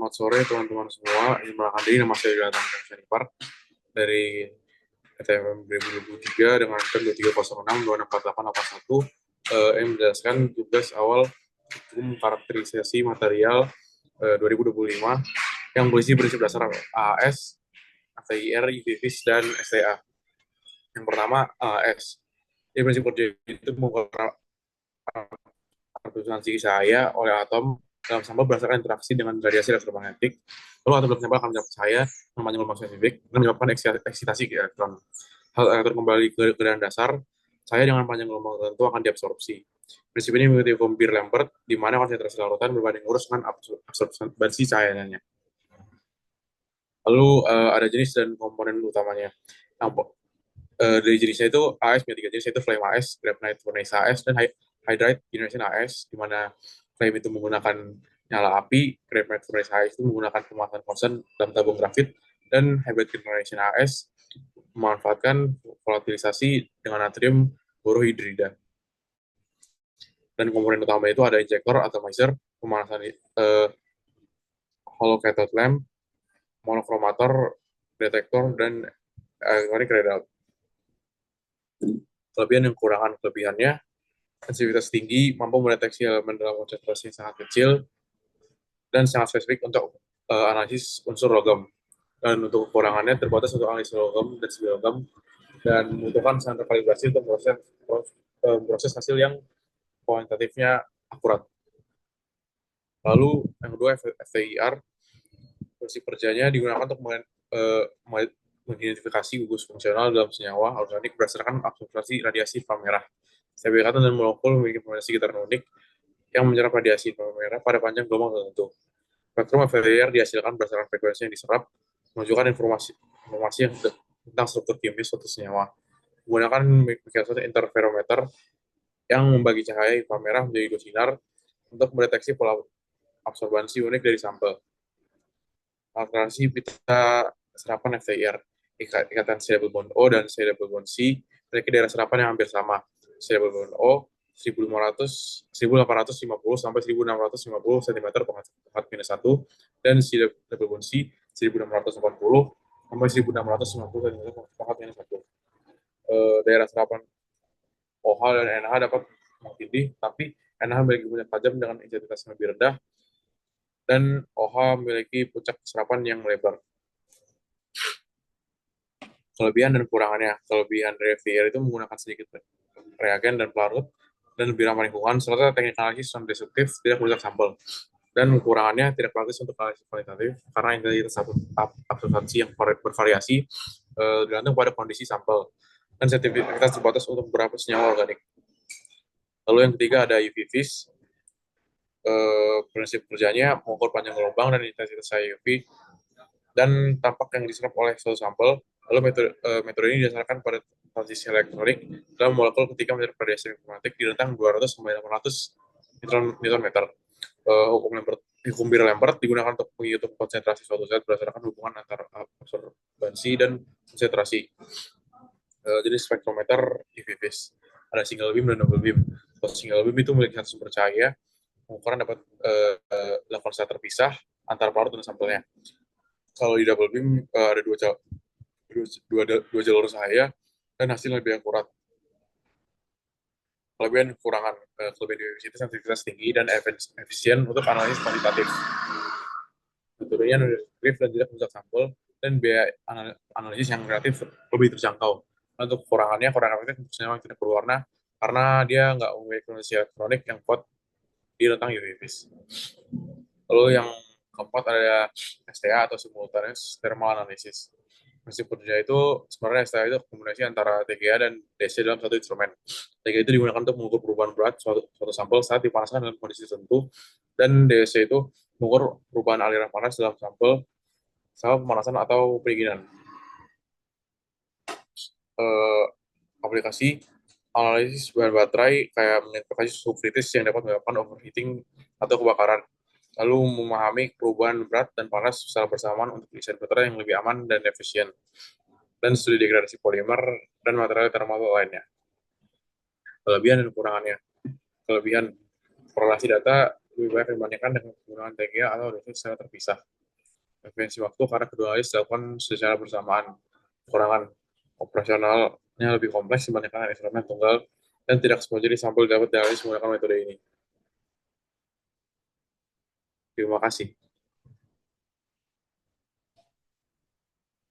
Selamat sore teman-teman semua. Ini perkenalkan diri, nama saya Jonathan Shanipar dari PTM 2023 dengan NPM 2306264881 yang menjelaskan tugas awal hukum karakterisasi material 2025 yang berisi prinsip dasar AAS, ATIR, IVVIS, dan STA. Yang pertama AAS. Ini prinsip kerja itu mengukur substansi cahaya oleh atom dalam sampel berdasarkan interaksi dengan radiasi elektromagnetik. Lalu atom dalam sampel akan mendapat cahaya namanya gelombang spesifik dan menyebabkan eksitasi ke elektron. Hal elektron kembali ke keadaan dasar, cahaya dengan panjang gelombang tertentu akan diabsorpsi. Prinsip ini mengikuti hukum Beer-Lambert, di mana konsentrasi larutan berbanding lurus dengan absorpsi cahayanya. Lalu ada jenis dan komponen utamanya. Nah, dari jenisnya itu AS punya 3 jenis, yaitu Flame AS, Graphite Furnace AS, dan Hydride Generation AS, di mana Flame itu menggunakan nyala api, Graphite Furnace AS itu menggunakan pemanasan konstan dalam tabung grafit, dan Hybrid Generation AS memanfaatkan volatilisasi dengan natrium borohidrida. Dan komponen utama itu ada injektor, atomizer, pemanasan hollow cathode lamp, monochromator, detektor, dan electronic readout. Kelebihan dan kekurangan. Kelebihannya, sensitivitas tinggi, mampu mendeteksi elemen dalam konsentrasi yang sangat kecil, dan sangat spesifik untuk analisis unsur logam. Dan untuk kekurangannya, terbatas untuk analisis logam dan segi logam, dan membutuhkan standar kalibrasi untuk proses hasil yang kuantitatifnya akurat. Lalu, yang kedua, FTIR. Prinsip kerjanya digunakan untuk mengidentifikasi gugus fungsional dalam senyawa organik berdasarkan absorpsi radiasi inframerah merah. Setiap ikatan dan molekul memiliki formasi sekitar unik yang menyerap radiasi inframerah merah pada panjang gelombang tertentu. Spektrum FTIR dihasilkan berdasarkan frekuensi yang diserap, menunjukkan informasi yang tentang struktur kimis suatu senyawa. Menggunakan mikroskop interferometer yang membagi cahaya inframerah menjadi 2 sinar untuk mendeteksi pola absorbansi unik dari sampel. Alternatif pita serapan FTIR, ikatan C double bond O dan C double bond C memiliki daerah serapan yang hampir sama. C double bond O 1850 sampai 1650 cm per 1 dan C double bond C 1680 sampai 1650 cm per 1. Daerah serapan OH dan NH dapat mengtindih, tapi NH memiliki puncak tajam dengan intensitas yang lebih rendah dan OH memiliki puncak serapan yang melebar. Kelebihan dan kekurangannya. Kelebihan dari FTIR itu menggunakan sedikit reagen dan pelarut dan lebih ramah lingkungan, serta teknik analisis non-destruktif tidak merusak sampel. Dan kekurangannya tidak praktis untuk analisis kualitatif karena intensitas absorpsi yang bervariasi tergantung pada kondisi sampel dan sensitivitas terbatas untuk beberapa senyawa organik. Lalu yang ketiga ada UV-Vis. Prinsip kerjanya mengukur panjang gelombang dan intensitas cahaya UV dan tampak yang diserap oleh suatu sampel. Lalu metode ini didasarkan pada transisi elektronik dalam molekul ketika menyerap radiasi informatik di rentang 200 sampai 800 Newton meter. Hukum Beer-Lambert digunakan untuk menghitung konsentrasi suatu zat berdasarkan hubungan antara absorbansi dan konsentrasi. Jenis spektrometer UV-Vis ada single beam dan double beam. Kalau single beam itu memiliki satu sumber cahaya, pengukuran dapat dilakukan secara terpisah antara pelarut dan sampelnya. Kalau di double beam ada dua jalur cahaya dan hasilnya lebih akurat. Kelebihan kekurangan. Kelebihan UV itu sensitivitas tinggi dan efisien untuk analisis kuantitatif. Metodenya non-destruktif dan tidak merusak sampel dan biaya analisis yang relatif lebih terjangkau. Untuk kekurangannya, kurang efektif untuk senyawa yang tidak berwarna karena dia nggak memiliki kondisi elektronik yang kuat di rentang UV-Vis. Lalu yang keempat ada STA atau simultaneous thermal analysis. Prinsip kerja itu sebenarnya STA itu kombinasi antara TGA dan DC dalam satu instrumen. TGA itu digunakan untuk mengukur perubahan berat suatu sampel saat dipanaskan dalam kondisi tertentu, dan DC itu mengukur perubahan aliran panas dalam sampel sama pemanasan atau pendinginan. Aplikasi analisis bahan baterai kayak mengidentifikasi suhu kritis yang dapat menyebabkan overheating atau kebakaran, lalu memahami perubahan berat dan panas secara bersamaan untuk desain baterai yang lebih aman dan efisien, dan studi degradasi polimer dan material termal lainnya. Kelebihan dan kekurangannya. Kelebihan, korelasi data lebih banyak dibandingkan dengan penggunaan TGA atau dosis secara terpisah. efisiensi waktu karena kedua analis dilakukan secara bersamaan. Kekurangan operasionalnya lebih kompleks dibandingkan eksperimen tunggal dan tidak semua jenis sampel dapat dianalisis menggunakan metode ini. Terima kasih.